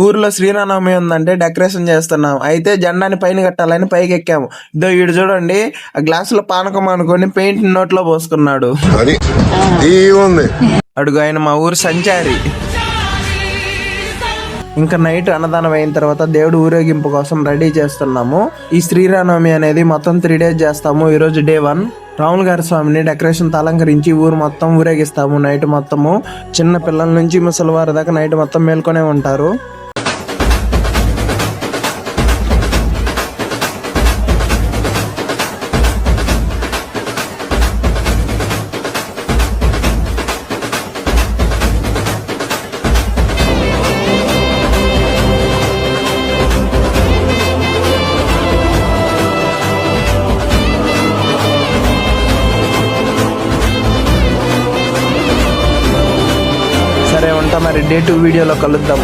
ఊర్లో శ్రీరామనవమి ఉందంటే డెకరేషన్ చేస్తున్నాం. అయితే జెండాని పైన కట్టాలని పైకి ఎక్కాము. ఇదో ఈడు చూడండి, ఆ గ్లాసులో పానకం అనుకొని పెయింట్ నోట్లో పోసుకున్నాడు. అడుగు ఆయన మా ఊరు సంచారి. ఇంకా నైట్ అన్నదానం అయిన తర్వాత దేవుడు ఊరేగింపు కోసం రెడీ చేస్తున్నాము. ఈ శ్రీరామనవమి అనేది మొత్తం 3 days చేస్తాము. ఈరోజు డే 1. రాములు గారి స్వామిని డెకరేషన్ అలంకరించి ఊరు మొత్తం ఊరేగిస్తాము. నైట్ మొత్తము చిన్న పిల్లల నుంచి ముసలివారి దాకా నైట్ మొత్తం మేల్కొనే ఉంటారు. సరే ఉంటా మరి, డే 2 వీడియోలో కలుద్దాం.